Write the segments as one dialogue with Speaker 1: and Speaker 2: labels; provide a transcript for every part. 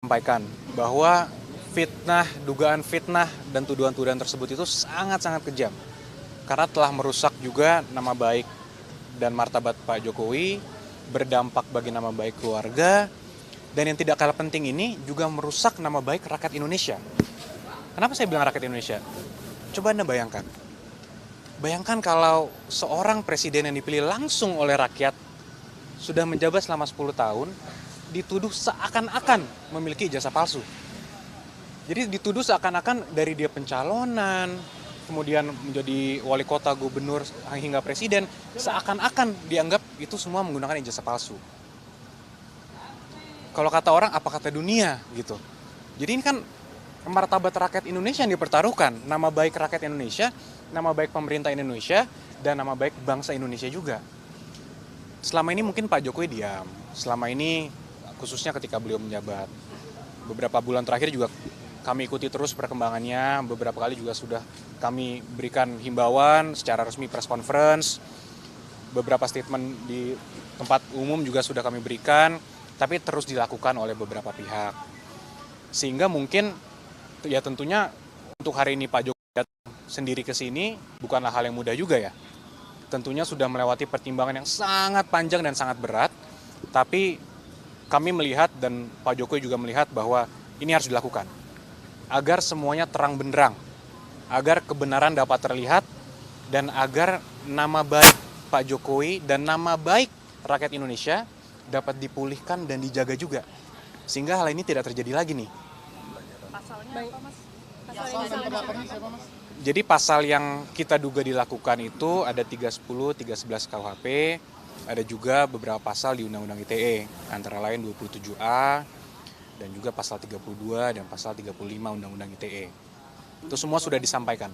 Speaker 1: Sampaikan bahwa dugaan fitnah dan tuduhan-tuduhan tersebut itu sangat-sangat kejam. Karena telah merusak juga nama baik dan martabat Pak Jokowi, berdampak bagi nama baik keluarga, dan yang tidak kalah penting ini juga merusak nama baik rakyat Indonesia. Kenapa saya bilang rakyat Indonesia? Coba Anda bayangkan. Bayangkan kalau seorang presiden yang dipilih langsung oleh rakyat sudah menjabat selama 10 tahun, dituduh seakan-akan memiliki ijazah palsu. Jadi dituduh seakan-akan dari dia pencalonan, kemudian menjadi wali kota, gubernur, hingga presiden, seakan-akan dianggap itu semua menggunakan ijazah palsu. Kalau kata orang, apa kata dunia gitu. Jadi ini kan martabat rakyat Indonesia yang dipertaruhkan, nama baik rakyat Indonesia, nama baik pemerintah Indonesia, dan nama baik bangsa Indonesia juga. Selama ini mungkin Pak Jokowi diam, selama ini khususnya ketika beliau menjabat. Beberapa bulan terakhir juga kami ikuti terus perkembangannya, beberapa kali juga sudah kami berikan himbauan secara resmi press conference, beberapa statement di tempat umum juga sudah kami berikan, tapi terus dilakukan oleh beberapa pihak. Sehingga mungkin ya tentunya untuk hari ini Pak Jokowi datang sendiri ke sini bukanlah hal yang mudah juga ya. Tentunya sudah melewati pertimbangan yang sangat panjang dan sangat berat, tapi kami melihat dan Pak Jokowi juga melihat bahwa ini harus dilakukan agar semuanya terang benderang, agar kebenaran dapat terlihat, dan agar nama baik Pak Jokowi dan nama baik rakyat Indonesia dapat dipulihkan dan dijaga juga, sehingga hal ini tidak terjadi lagi nih.
Speaker 2: Pasalnya apa, Mas?
Speaker 1: Jadi pasal yang kita duga dilakukan itu ada 310, 311 KUHP, ada juga beberapa pasal di Undang-Undang ITE, antara lain 27A, dan juga pasal 32 dan pasal 35 Undang-Undang ITE. Itu semua sudah disampaikan.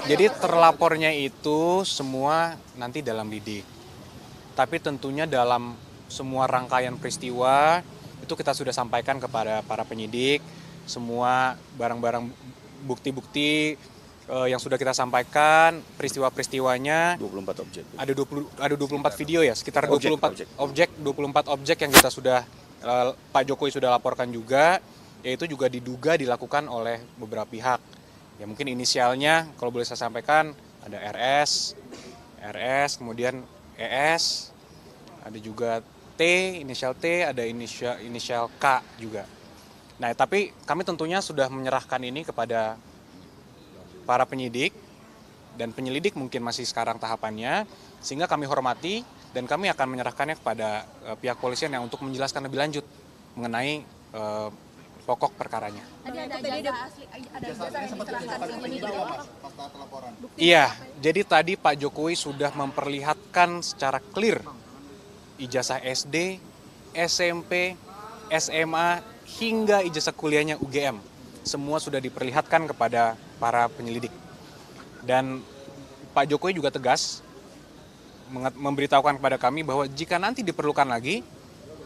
Speaker 1: Jadi terlapornya itu semua nanti dalam lidik. Tapi tentunya dalam semua rangkaian peristiwa, itu kita sudah sampaikan kepada para penyidik, semua barang-barang bukti-bukti yang sudah kita sampaikan, peristiwa-peristiwanya
Speaker 3: 24 objek.
Speaker 1: ada 24 video ya, sekitar 24 objek yang kita sudah Pak Jokowi sudah laporkan juga, yaitu juga diduga dilakukan oleh beberapa pihak. Ya mungkin inisialnya kalau boleh saya sampaikan ada RS, kemudian ES, ada juga inisial T, ada inisial K juga. Nah, tapi kami tentunya sudah menyerahkan ini kepada para penyidik, dan penyelidik mungkin masih sekarang tahapannya, sehingga kami hormati dan kami akan menyerahkannya kepada pihak polisian yang untuk menjelaskan lebih lanjut mengenai pokok perkaranya. Iya, jadi tadi Pak Jokowi sudah memperlihatkan secara clear ijazah SD, SMP, SMA, hingga ijazah kuliahnya UGM. Semua sudah diperlihatkan kepada para penyelidik. Dan Pak Jokowi juga tegas memberitahukan kepada kami bahwa jika nanti diperlukan lagi,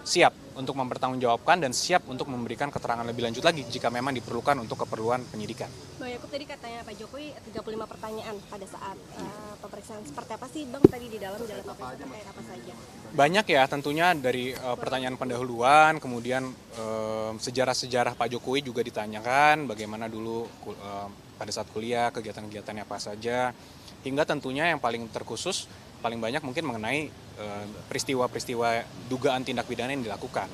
Speaker 1: siap untuk mempertanggungjawabkan dan siap untuk memberikan keterangan lebih lanjut lagi jika memang diperlukan untuk keperluan penyidikan.
Speaker 2: Bang Yakub tadi katanya Pak Jokowi 35 pertanyaan pada saat pemeriksaan. Seperti apa sih Bang tadi di dalam pemeriksaan terkait apa saja?
Speaker 1: Banyak ya tentunya dari pertanyaan pendahuluan, kemudian sejarah-sejarah Pak Jokowi juga ditanyakan, bagaimana dulu pada saat kuliah, kegiatan-kegiatannya apa saja, hingga tentunya yang paling terkhusus, paling banyak mungkin mengenai peristiwa-peristiwa dugaan tindak pidana yang dilakukan.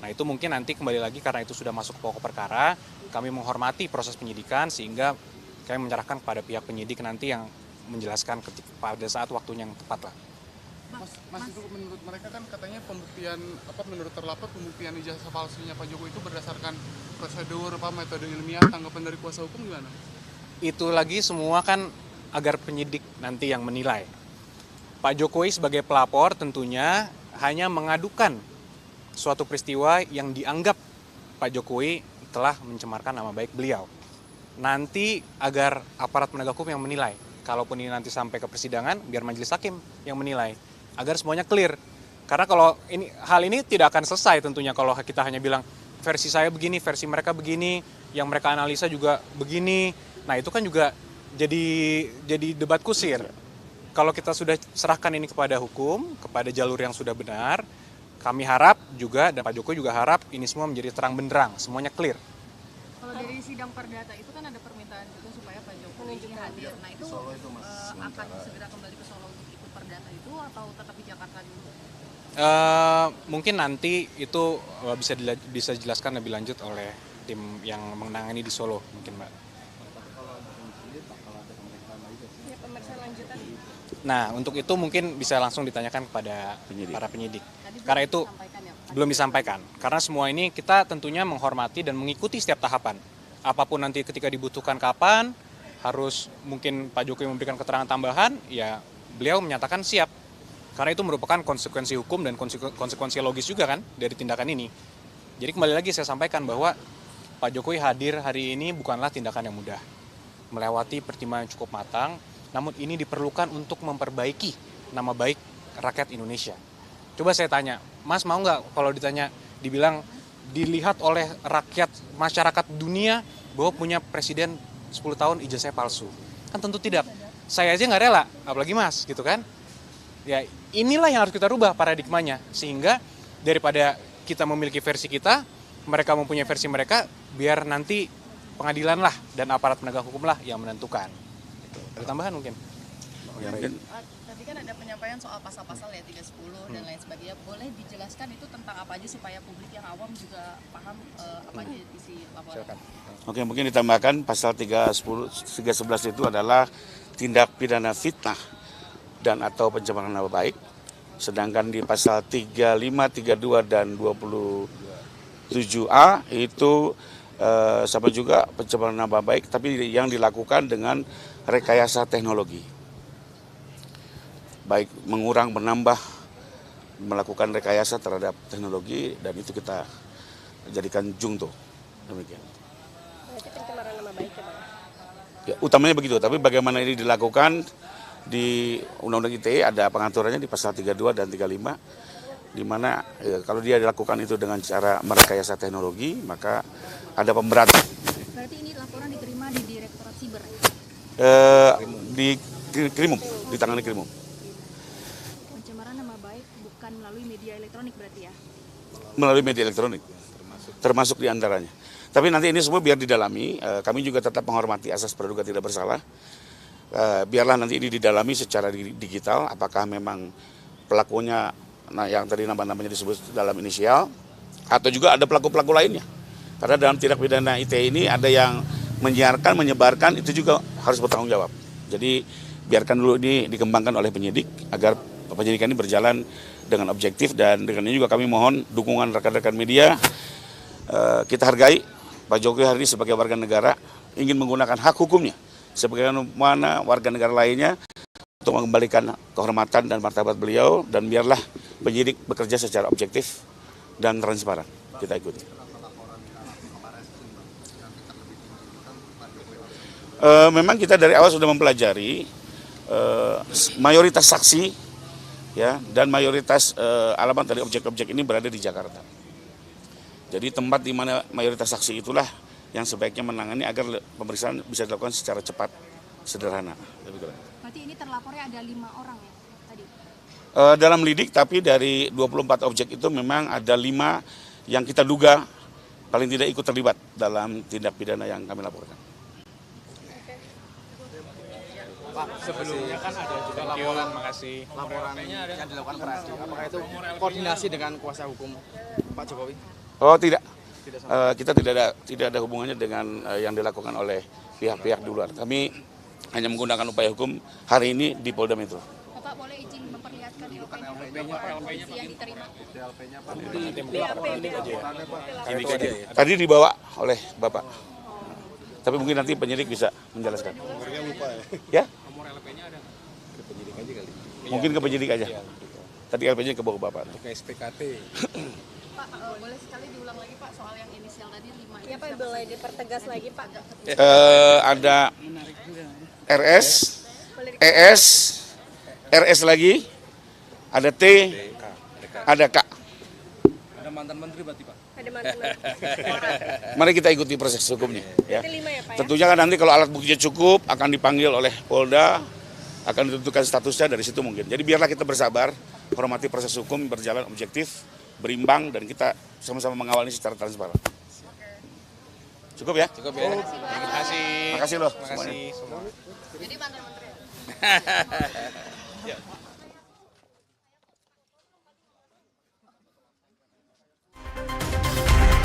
Speaker 1: Nah itu mungkin nanti kembali lagi karena itu sudah masuk pokok perkara, kami menghormati proses penyidikan sehingga kami menyerahkan kepada pihak penyidik nanti yang menjelaskan pada saat waktunya yang tepat lah.
Speaker 4: Mas itu menurut mereka kan katanya pembuktian menurut terlapor pembuktian ijazah palsunya Pak Jokowi itu berdasarkan prosedur metode ilmiah, tanggapan dari kuasa hukum gimana?
Speaker 1: Itu lagi semua kan agar penyidik nanti yang menilai. Pak Jokowi sebagai pelapor tentunya hanya mengadukan suatu peristiwa yang dianggap Pak Jokowi telah mencemarkan nama baik beliau. Nanti agar aparat penegak hukum yang menilai. Kalaupun ini nanti sampai ke persidangan, biar majelis hakim yang menilai. Agar semuanya clear. Karena kalau hal ini tidak akan selesai tentunya kalau kita hanya bilang versi saya begini, versi mereka begini, yang mereka analisa juga begini. Nah itu kan juga jadi debat kusir. Kalau kita sudah serahkan ini kepada hukum, kepada jalur yang sudah benar, kami harap juga dan Pak Jokowi juga harap ini semua menjadi terang benderang, semuanya clear.
Speaker 3: Kalau dari sidang perdata itu kan ada permintaan juga supaya Pak Jokowi hadir. Nah itu akan segera kembali ke Solo untuk ikut perdata itu atau tetap di Jakarta dulu?
Speaker 1: Mungkin nanti itu bisa dijelaskan lebih lanjut oleh tim yang menangani di Solo mungkin Mbak.
Speaker 2: Ya, pemeriksaan lanjutan.
Speaker 1: Nah untuk itu mungkin bisa langsung ditanyakan kepada para penyidik. Karena itu
Speaker 3: Sampaikan ya.
Speaker 1: belum disampaikan. Karena semua ini kita tentunya menghormati dan mengikuti setiap tahapan. Apapun nanti ketika dibutuhkan kapan, harus mungkin Pak Jokowi memberikan keterangan tambahan, ya beliau menyatakan siap. Karena itu merupakan konsekuensi hukum dan konsekuensi logis juga kan dari tindakan ini. Jadi kembali lagi saya sampaikan bahwa Pak Jokowi hadir hari ini bukanlah tindakan yang mudah. Melewati pertimbangan yang cukup matang, namun ini diperlukan untuk memperbaiki nama baik rakyat Indonesia. Coba saya tanya, Mas mau nggak kalau dibilang dilihat oleh rakyat masyarakat dunia bahwa punya presiden 10 tahun ijazahnya palsu? Kan tentu tidak. Saya aja nggak rela, apalagi Mas gitu kan. Ya inilah yang harus kita rubah paradigmanya. Sehingga daripada kita memiliki versi kita, mereka mempunyai versi mereka, biar nanti pengadilan lah dan aparat penegak hukum lah yang menentukan. Ada tambahan mungkin?
Speaker 3: Tadi kan ada penyampaian soal pasal-pasal ya 310 dan lain sebagainya. Boleh dijelaskan itu tentang apa aja supaya publik yang awam juga paham apa aja isi laporan?
Speaker 1: Silakan.
Speaker 5: Oke, mungkin ditambahkan pasal 311 itu adalah tindak pidana fitnah dan atau pencemaran nama baik. Sedangkan di pasal 35, 32 dan 27A itu sama juga pencemaran nama baik tapi yang dilakukan dengan rekayasa teknologi. Baik mengurang, menambah, melakukan rekayasa terhadap teknologi dan itu kita jadikan jungto. Demikian.
Speaker 2: Berarti pencemaran nama baik ya Bang?
Speaker 5: Ya, utamanya begitu, tapi bagaimana ini dilakukan di Undang-Undang ITE ada pengaturannya di pasal 32 dan 35 di mana kalau dia dilakukan itu dengan cara merekayasa teknologi maka ada pemberatan.
Speaker 3: Berarti ini laporan diterima di Direktorat Siber ya?
Speaker 5: Di Krimum, di tangani Krimum.
Speaker 3: Pencemaran nama baik bukan melalui media elektronik berarti ya?
Speaker 5: Melalui media elektronik, termasuk di antaranya. Tapi nanti ini semua biar didalami, kami juga tetap menghormati asas praduga tidak bersalah. Biarlah nanti ini didalami secara digital, apakah memang pelakunya yang tadi nama-namanya disebut dalam inisial, atau juga ada pelaku-pelaku lainnya. Karena dalam tindak pidana ITE ini ada yang menyiarkan, menyebarkan, itu juga harus bertanggung jawab. Jadi biarkan dulu ini dikembangkan oleh penyidik agar penyidikan ini berjalan dengan objektif dan dengan ini juga kami mohon dukungan rekan-rekan media. Kita hargai Pak Jokowi hari ini sebagai warga negara ingin menggunakan hak hukumnya sebagaimana warga negara lainnya untuk mengembalikan kehormatan dan martabat beliau dan biarlah penyidik bekerja secara objektif dan transparan. Kita ikuti. Memang kita dari awal sudah mempelajari mayoritas saksi ya dan mayoritas alamat dari objek-objek ini berada di Jakarta. Jadi tempat di mana mayoritas saksi itulah yang sebaiknya menangani agar pemeriksaan bisa dilakukan secara cepat, sederhana.
Speaker 3: Berarti ini terlapornya ada 5 orang ya tadi?
Speaker 5: Dalam lidik tapi dari 24 objek itu memang ada 5 yang kita duga paling tidak ikut terlibat dalam tindak pidana yang kami laporkan.
Speaker 1: Pak, sebelumnya kan ada juga laporan, makasih.
Speaker 6: Laporan yang dilakukan ke radio, apakah itu koordinasi dengan kuasa hukum Pak Jokowi?
Speaker 5: Oh tidak, kita tidak ada hubungannya dengan yang dilakukan oleh pihak-pihak di luar. Kami hanya menggunakan upaya hukum hari ini di Polda Metro.
Speaker 3: Bapak boleh izin memperlihatkan LP-nya yang diterima?
Speaker 5: Tadi dibawa oleh Bapak. Tapi mungkin nanti penyidik bisa menjelaskan. Ya? Mungkin ke penyidik aja. Tadi LP-nya ke bawah Bapak.
Speaker 6: Ke SPKT.
Speaker 3: Pak, boleh sekali diulang lagi Pak soal yang inisial tadi 5.
Speaker 2: Ya Pak, boleh dipertegas lagi Pak.
Speaker 5: Ada RS, ES, RS lagi, ada T, ada K.
Speaker 6: Ada mantan menteri berarti Pak?
Speaker 2: Ada mantan.
Speaker 5: Mari kita ikuti proses hukumnya. Ya.
Speaker 2: Berarti 5 ya Pak ya?
Speaker 5: Tentunya kan nanti kalau alat buktinya cukup akan dipanggil oleh Polda, akan ditentukan statusnya dari situ mungkin. Jadi biarlah kita bersabar, hormati proses hukum berjalan objektif berimbang, dan kita sama-sama mengawal ini secara transparan. Cukup ya?
Speaker 1: Cukup ya. Terima kasih.
Speaker 5: Makasih loh
Speaker 1: Terima
Speaker 5: semuanya.
Speaker 1: kasih semua.
Speaker 3: Jadi mantan menteri.
Speaker 5: Ya.